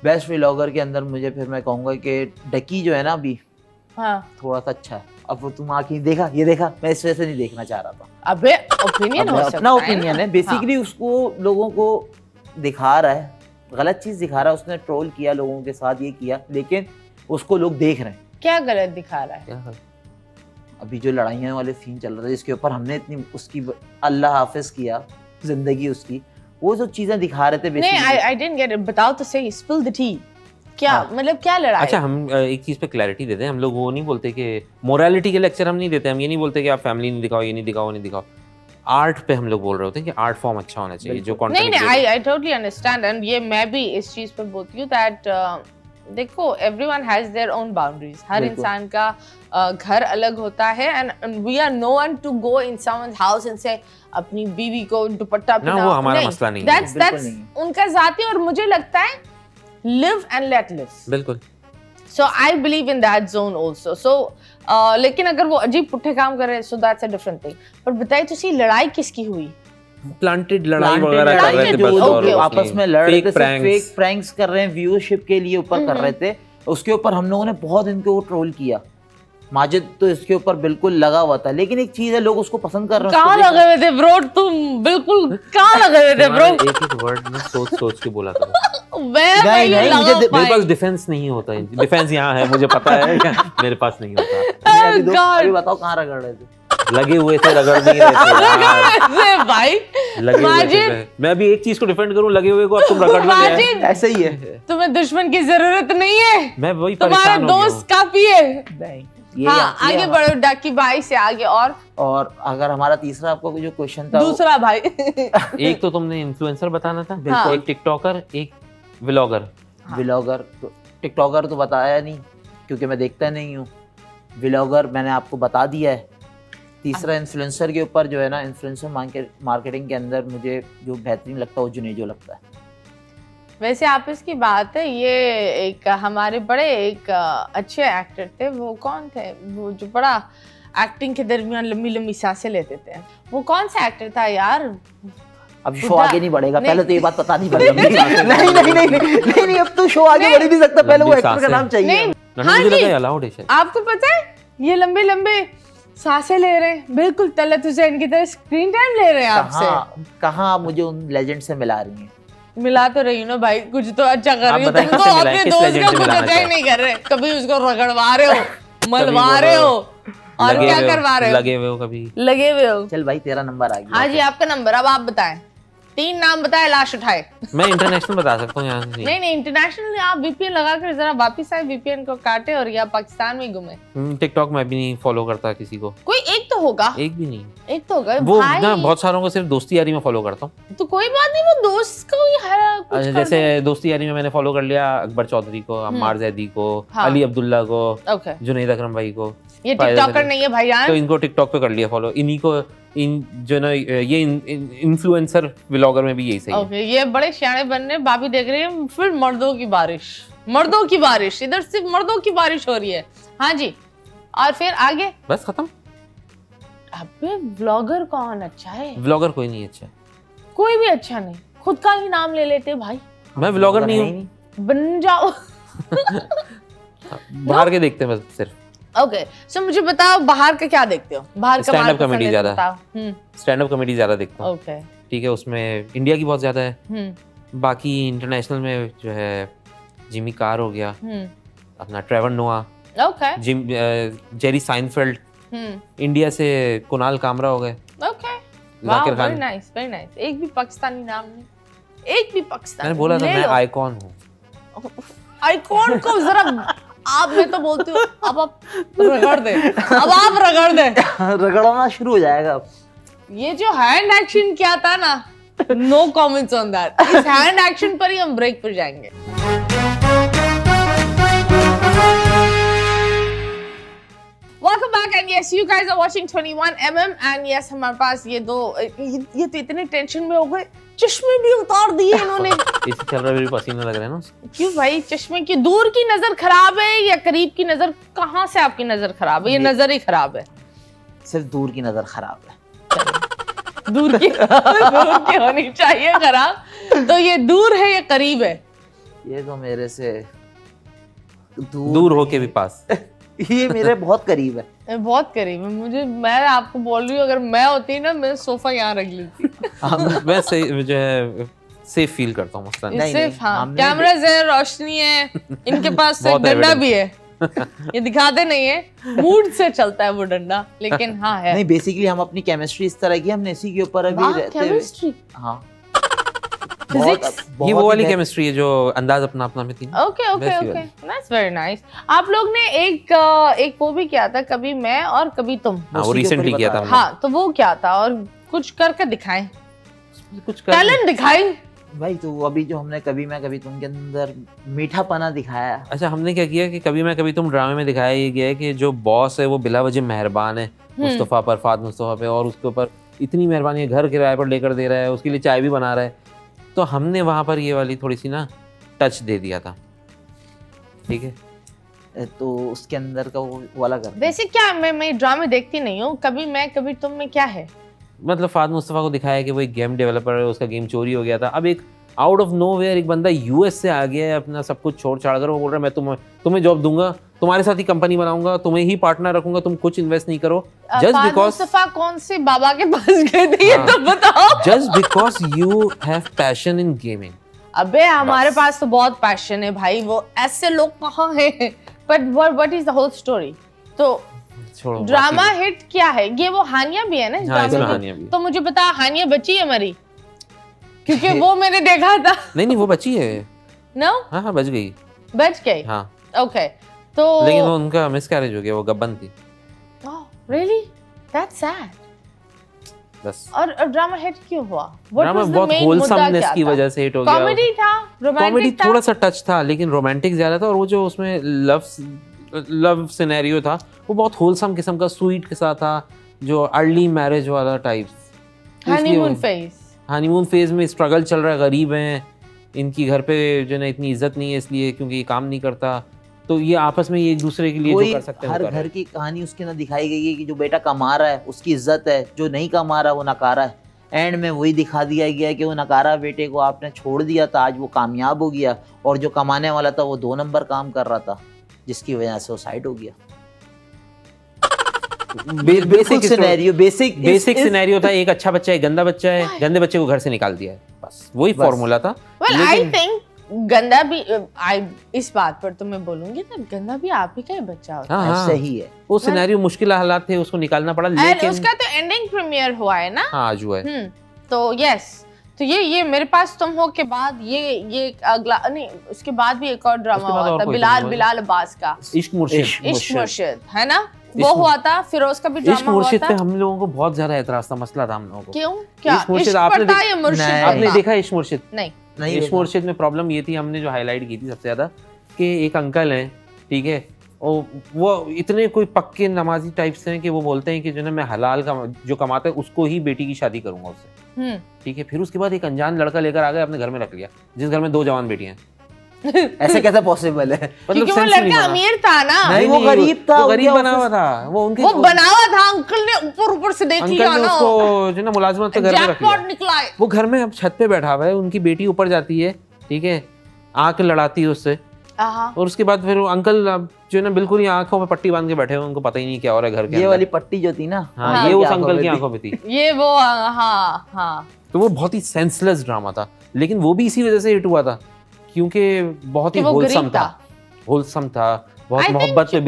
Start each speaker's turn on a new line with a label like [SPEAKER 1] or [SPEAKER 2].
[SPEAKER 1] Best vlogger के अंदर मुझे फिर मैं कहूँगा कि डकी जो है ना अभी,
[SPEAKER 2] हाँ
[SPEAKER 1] थोड़ा सा अच्छा है। अब वो तुम आके देखा, ये देखा, मैं इस वजह से नहीं देखना चाह रहा था।
[SPEAKER 2] अबे ओपिनियन हो सकता
[SPEAKER 1] अपना
[SPEAKER 2] है,
[SPEAKER 1] ओपिनियन है बेसिकली। उसको लोगों को दिखा रहा है, गलत चीज दिखा रहा है, उसने ट्रोल किया लोगों के साथ, ये किया, लेकिन उसको लोग देख रहे हैं।
[SPEAKER 2] क्या गलत दिखा रहा है?
[SPEAKER 1] अभी जो लड़ाइयाँ वाले सीन चल रहे थे जिसके ऊपर हमने इतनी उसकी अल्लाह हाफिज किया जिंदगी उसकी, वो जो चीजें दिखा रहे थे
[SPEAKER 2] नहीं, आई डिडंट गेट इट। बताओ तो सही, स्पिल द टी। क्या मतलब क्या लड़ाई?
[SPEAKER 3] अच्छा, हम एक चीज पे क्लैरिटी देते हैं। हम लोग वो नहीं बोलते कि मोरालिटी के लेक्चर हम नहीं देते। हम ये नहीं बोलते कि आप फैमिली नहीं दिखाओ, ये नहीं दिखाओ, नहीं दिखाओ। आर्ट पे हम लोग बोल रहे होते हैं कि आर्ट फॉर्म अच्छा होना चाहिए जो कंटेंट।
[SPEAKER 2] नहीं, आई टोटली अंडरस्टैंड, एंड ये मैं भी इस चीज पे बोलती हूँ दैट देखो, everyone has their own boundaries. हर इंसान का घर अलग होता है, and we are no one to go in someone's house and से अपनी बीवी को दुपट्टा पहनाओ।
[SPEAKER 3] वो हमारा मसला नहीं
[SPEAKER 2] है, दैट्स उनका जाती, और मुझे लगता है live and let live।
[SPEAKER 3] बिल्कुल।
[SPEAKER 2] So I believe in that zone also। So लेकिन अगर वो अजीब पुट्ठे काम कर रहे हैं, so that's a different thing। पर बताइए तो सी लड़ाई किसकी हुई?
[SPEAKER 3] प्लांटेड लड़ाई वगैरह कर रहे थे, बस
[SPEAKER 1] और आपस में लड़ रहे थे,
[SPEAKER 3] फेक
[SPEAKER 1] प्रैंक्स कर रहे हैं, व्यूअरशिप के लिए ऊपर कर रहे थे। उसके ऊपर हम लोगों ने बहुत इनको ट्रोल किया। माजिद तो इसके ऊपर बिल्कुल लगा हुआ था, लेकिन एक चीज है, लोग उसको पसंद कर रहे हैं।
[SPEAKER 2] कहाँ लगे हुए थे ब्रो तुम? बिल्कुल कहाँ लगे हुए थे ब्रो?
[SPEAKER 3] एक वर्ड में सोच के बोला था।
[SPEAKER 2] मेरे
[SPEAKER 3] पास डिफेंस नहीं होता है। डिफेंस यहाँ है, मुझे पता है, मेरे पास नहीं होता।
[SPEAKER 1] अभी बताओ कहाँ रगड़ रहे थे?
[SPEAKER 3] लगे हुए थे, रगड़ नहीं रहे थे
[SPEAKER 2] भाई।
[SPEAKER 3] लगे हुए थे। मैं अभी एक चीज को डिफेंड करूं, लगे हुए को अब तुम रगड़ रहे हो।
[SPEAKER 1] ऐसे ही है।
[SPEAKER 2] तुम्हें दुश्मन की जरूरत नहीं है,
[SPEAKER 3] मैं वही
[SPEAKER 2] तुम्हारा दोस्त काफी है। हाँ, आगे बढ़ो डाकी भाई से आगे।
[SPEAKER 1] और अगर हमारा तीसरा आपको जो क्वेश्चन था,
[SPEAKER 2] दूसरा भाई
[SPEAKER 3] एक तो तुमने इन्फ्लुएंसर बताना था, बिल्कुल। एक टिकटॉकर, एक व्लॉगर।
[SPEAKER 1] व्लॉगर तो टिकटॉकर तो बताया नहीं क्योंकि मैं देखता नहीं हूँ। व्लॉगर मैंने आपको बता दिया है। तीसरा इन्फ्लुएंसर के ऊपर जो है ना, इन्फ्लुएंसर मार्केटिंग के अंदर मुझे जो बेहतरीन लगता है वो जुनेजो लगता है।
[SPEAKER 2] वैसे आप इसकी बात है, ये एक हमारे बड़े एक अच्छे एक्टर थे। वो कौन थे? वो जो बड़ा एक्टिंग के दरमियान लंबी लंबी सांसें लेते थे, वो कौन सा एक्टर था यार?
[SPEAKER 1] अब शो आगे नहीं बढ़ेगा, पहले तो ये बात पता नहीं पड़ेगा। नहीं, अब तो शो आगे बढ़ ही नहीं सकता, पहले वो एक्टर का नाम चाहिए।
[SPEAKER 2] हाँ जी, आपको पता है ये लंबे लंबे सांसें ले रहे हैं, बिल्कुल तलत हुसैन की तरह स्क्रीन टाइम ले रहे हैं आपसे।
[SPEAKER 1] कहाँ आप मुझे उन लेजेंड से मिला रही हैं?
[SPEAKER 2] मिला तो रही हूँ ना भाई, कुछ तो अच्छा कर रही हो। तुम तो अपने दोस्त का कुछ अच्छा ही नहीं कर रहे, कभी उसको रगड़वा रहे हो, मलवा रहे हो, और क्या करवा रहे हो?
[SPEAKER 3] लगे हुए हो, कभी
[SPEAKER 2] लगे हुए हो।
[SPEAKER 1] चल भाई, तेरा नंबर आ गया।
[SPEAKER 2] हाँ जी, आपका नंबर। अब आप बताएं, 3 नाम बताए, लाश उठाए।
[SPEAKER 3] मैं इंटरनेशनल बता सकता हूँ यहाँ से।
[SPEAKER 2] नहीं, इंटरनेशनल आप वीपीएन लगा कर जरा वापिस आए, वीपीएन को काटे और या पाकिस्तान में घूमे।
[SPEAKER 3] टिकटॉक में भी नहीं फॉलो करता किसी को।
[SPEAKER 2] कोई एक तो होगा।
[SPEAKER 3] एक भी नहीं।
[SPEAKER 2] एक तो होगा
[SPEAKER 3] वो ना, बहुत सारों को सिर्फ दोस्ती यारी में फॉलो करता हूँ।
[SPEAKER 2] तो कोई बात नहीं, वो दोस्त को ही हर
[SPEAKER 3] जैसे दोस्ती यारी में मैंने फॉलो कर लिया अकबर चौधरी को, अम्मार जैदी को, अली अब्दुल्ला को, जुनैद अकरम भाई को।
[SPEAKER 2] ये टिकटॉकर नहीं है भाई,
[SPEAKER 3] तो इनको टिकटॉक पे कर लिया फॉलो। इन्हीं को जो ना ये इन्फ्लुएंसर व्लॉगर में भी यही सही है।
[SPEAKER 2] ये बड़े सियाने बन रहे। भाभी देख रही है फिर मर्दों की बारिश, इधर सिर्फ मर्दों की बारिश हो रही है। हाँ जी, और फिर आगे
[SPEAKER 3] बस खत्म।
[SPEAKER 2] अबे व्लॉगर कौन अच्छा है?
[SPEAKER 3] व्लॉगर कोई नहीं अच्छा,
[SPEAKER 2] कोई भी अच्छा नहीं। खुद का ही नाम ले लेते भाई।
[SPEAKER 3] मैं व्लॉगर नहीं हूँ,
[SPEAKER 2] बन जाओ।
[SPEAKER 3] बाहर के देखते हैं बस सिर्फ।
[SPEAKER 2] ओके, सो मुझे बताओ बाहर का क्या देखते हो? बाहर का
[SPEAKER 3] स्टैंड अप कॉमेडी ज्यादा। स्टैंड अप कॉमेडी ज्यादा देखता हूँ।
[SPEAKER 2] ओके,
[SPEAKER 3] ठीक है, उसमें इंडिया की बहुत ज्यादा है। बाकी इंटरनेशनल में जो है जिमी कार हो गया, अपना ट्रेवर नोआ, जेरी साइनफेल्ड। इंडिया से कुणाल कामरा हो गए।
[SPEAKER 2] Okay, Zakir Khan. Very nice, very nice. एक भी पाकिस्तानी नाम नहीं, एक भी पाकिस्तानी।
[SPEAKER 3] मैंने बोला था मैं आइकॉन हूँ।
[SPEAKER 2] आइकॉन को जरा आप, मैं तो बोलती हूँ अब आप रगड़ दे, अब आप रगड़ दे।
[SPEAKER 1] रगड़ना शुरू हो जाएगा।
[SPEAKER 2] ये जो हैंड एक्शन क्या था ना, नो कमेंट्स ऑन दैट। इस हैंड एक्शन पर ही हम ब्रेक पर जाएंगे। Welcome back and yes, you guys are watching 21mm and yes, हमारे पास ये तो इतने टेंशन में हो गए, चश्मे भी उतार दिए इन्होंने।
[SPEAKER 3] इसी चल रहा है, पसीना लग रहा है ना।
[SPEAKER 2] क्यों भाई? चश्मे की दूर की नजर खराब है या करीब की नजर? कहाँ से आपकी नजर खराब है? ये नजर ही खराब है।
[SPEAKER 1] सिर्फ दूर की नजर खराब है।
[SPEAKER 2] दूर की होनी चाहिए खराब। तो ये दूर है या करीब है?
[SPEAKER 1] ये तो मेरे से
[SPEAKER 3] दूर हो के भी पास।
[SPEAKER 1] ये मेरे बहुत करीब है।
[SPEAKER 2] बहुत करीब है मुझे। मैं आपको बोल रही हूँ, अगर मैं होती ना, मैं सोफा यहाँ रख लेती।
[SPEAKER 3] मैं जो है सेफ फील करता हूँ मसलन।
[SPEAKER 2] सिर्फ हाँ, कैमरास है, रोशनी है, इनके पास डंडा भी है। ये दिखाते नहीं है, मूड से चलता है वो डंडा, लेकिन हाँ है।
[SPEAKER 1] नहीं, बेसिकली हम अपनी केमिस्ट्री इस तरह की, हमने इसी के ऊपर अभी रहते हुए।
[SPEAKER 2] केमिस्ट्री?
[SPEAKER 1] हाँ,
[SPEAKER 3] ये वो वाली केमिस्ट्री है जो अंदाज अपना अपना में थी।
[SPEAKER 2] Okay okay okay, that's very nice. आप लोग ने एक वो भी किया था, कभी मैं और कभी तुम।
[SPEAKER 3] हाँ, वो रिसेंटली किया था।
[SPEAKER 2] हाँ, तो वो क्या था और कुछ करके दिखाएं, कुछ टैलेंट दिखाएं
[SPEAKER 1] भाई। तो अभी जो हमने कभी मैं कभी तुम के अंदर मीठापना दिखाया।
[SPEAKER 3] अच्छा, हमने क्या किया कि कभी मैं कभी तुम ड्रामे में दिखाया ये गया है कि जो बॉस है वो बिला वजह मेहरबान है मुस्तफ़ा पर, फात मुस्तफ़ा पे, और उसके ऊपर इतनी मेहरबानी है, घर किराए पर लेकर दे रहा है, उसके लिए चाय भी बना रहा है। तो हमने वहाँ पर ये वाली थोड़ी सी ना टच दे दिया था, ठीक है।
[SPEAKER 1] तो उसके अंदर का वो वाला कर।
[SPEAKER 2] वैसे क्या मैं ड्रामे देखती नहीं हूँ, कभी मैं कभी तुम में क्या है,
[SPEAKER 3] मतलब फात मुस्तफ़ा को दिखाया कि वो एक गेम डेवलपर है, उसका गेम चोरी हो गया था। अब एक आउट ऑफ नोवेयर एक बंदा यूएस से आ गया है, अपना सब कुछ छोड़ छाड़ कर, वो बोल रहा है मैं तुम्हें जॉब दूंगा, तुम्हारे साथ ही कंपनी बनाऊंगा, तुम्हें ही पार्टनर रखूंगा, तुम कुछ इन्वेस्ट नहीं करो। जस्ट बिकॉज
[SPEAKER 2] मुस्तफ़ा कौन से बाबा के पास गए थे, ये तो बताओ।
[SPEAKER 3] Just because you have passion in gaming.
[SPEAKER 2] अबे हमारे पास तो बहुत पैशन है भाई, वो ऐसे लोग कहाँ हैं। But what is the whole story? तो ड्रामा हिट क्या है? ये वो हानिया भी है ना?
[SPEAKER 3] हाँ, इसमें हानिया भी।
[SPEAKER 2] तो मुझे बता, हानिया बची है मरी? क्योंकि वो मैंने देखा था।
[SPEAKER 3] नहीं वो बची है।
[SPEAKER 2] नो?
[SPEAKER 3] हाँ बच गई।
[SPEAKER 2] बच गई?
[SPEAKER 3] हाँ।
[SPEAKER 2] ओके, तो
[SPEAKER 3] लेकिन वो उनका मिसकैरेज हो गया, वो गब्बन थी।
[SPEAKER 2] Oh really? That's sad.
[SPEAKER 3] बस।
[SPEAKER 2] और ड्रामा हिट क्यों हुआ?
[SPEAKER 3] ड्रामा बहुत होलसमनेस की वजह से हिट हो गया।
[SPEAKER 2] कॉमेडी था,
[SPEAKER 3] कॉमेडी थोड़ा सा टच था, लेकिन रोमांटिक ज्यादा था, और वो जो उसमें लव सिनेरियो था वो बहुत होलसम किस्म का, स्वीट के साथ था, जो अर्ली मैरिज वाला टाइप। हनीमून फेज में स्ट्रगल चल रहा है, गरीब हैं, इनकी घर पे जो ना इतनी इज्जत नहीं है इसलिए क्योंकि ये काम नहीं करता, तो ये आपस में एक दूसरे के लिए जो कर सकते हैं।
[SPEAKER 1] हर घर की कहानी उसके अंदर दिखाई गई है कि जो बेटा कमा रहा है उसकी इज्जत है, जो नहीं कमा रहा वो नकारा है। एंड में वही दिखा दिया गया कि वो नकारा बेटे को आपने छोड़ दिया था, आज वो कामयाब हो गया, और जो कमाने वाला था वो 2 नंबर काम कर रहा था, जिसकी वजह से वो साइड हो गया। बेसिक
[SPEAKER 3] सिनेरियो था। एक अच्छा बच्चा है, एक गंदा बच्चा है, गंदे बच्चे को घर से निकाल दिया है, बस वही फॉर्मूला था।
[SPEAKER 2] Well, I think गंदा भी, इस बात पर तो मैं बोलूंगी ना, गंदा भी आप ही का ही बच्चा होता है।
[SPEAKER 1] सही है।
[SPEAKER 3] वो सिनेरियो मुश्किल हालात थे, उसको निकालना पड़ा, लेकिन
[SPEAKER 2] उसका तो एंडिंग प्रीमियर हुआ है ना?
[SPEAKER 3] हाँ आज हुआ है।
[SPEAKER 2] तो यस, तो ये मेरे पास तुम हो के बाद ये अगला नहीं, उसके बाद भी एक और ड्रामा हुआ था, बिलाल अब्बास का
[SPEAKER 3] इश्क मुर्शिद,
[SPEAKER 2] है ना? वो हुआ था, फिरोज का भी ड्रामा हुआ था।
[SPEAKER 3] इश्क मुर्शिद पे हम लोगों को बहुत ज्यादा एतराज था, मसला था हम लोगों को।
[SPEAKER 2] क्यों? क्या
[SPEAKER 3] इश्क मुर्शिद आपने देखा? इश्क मुर्शिद
[SPEAKER 2] नहीं,
[SPEAKER 3] इश्क मुर्शिद में प्रॉब्लम ये थी, हमने जो हाईलाइट की थी सबसे ज्यादा, कि एक अंकल हैं, ठीक है, और वो इतने कोई पक्के नमाजी टाइप से हैं कि वो बोलते हैं कि जो ना मैं हलाल का जो कमाता है उसको ही बेटी की शादी करूंगा उससे, ठीक है। फिर उसके बाद एक अनजान लड़का लेकर आ गए, अपने घर में रख लिया, जिस घर में 2 जवान बेटियां हैं।
[SPEAKER 1] ऐसे कैसे पॉसिबल है?
[SPEAKER 2] मतलब वो लड़का अमीर था ना?
[SPEAKER 1] नहीं, वो गरीब था,
[SPEAKER 3] वो गरीब बना हुआ था, वो
[SPEAKER 2] बना हुआ था। अंकल ने ऊपर से देख लिया ना,
[SPEAKER 3] उसको जो ना मुलाजिमत से घर में रख लिया। वो घर में अब छत पे बैठा हुआ है, उनकी बेटी ऊपर जाती है, ठीक है, आंख लड़ाती है उससे, और उसके बाद फिर अंकल जो ना बिल्कुल ही आंखों में पट्टी बांध के बैठे हुए, उनको पता ही नहीं क्या हो रहा है घर के अंदर।
[SPEAKER 1] ये वाली पट्टी जो थी ना,
[SPEAKER 3] हाँ, ये उस अंकल की आंखों में थी।
[SPEAKER 2] ये वो, हाँ।
[SPEAKER 3] तो वो बहुत ही सेंसलेस ड्रामा था, लेकिन वो भी इसी वजह से हिट हुआ था क्योंकि बहुत ही होलसम था, बहुत मोहब्बत पे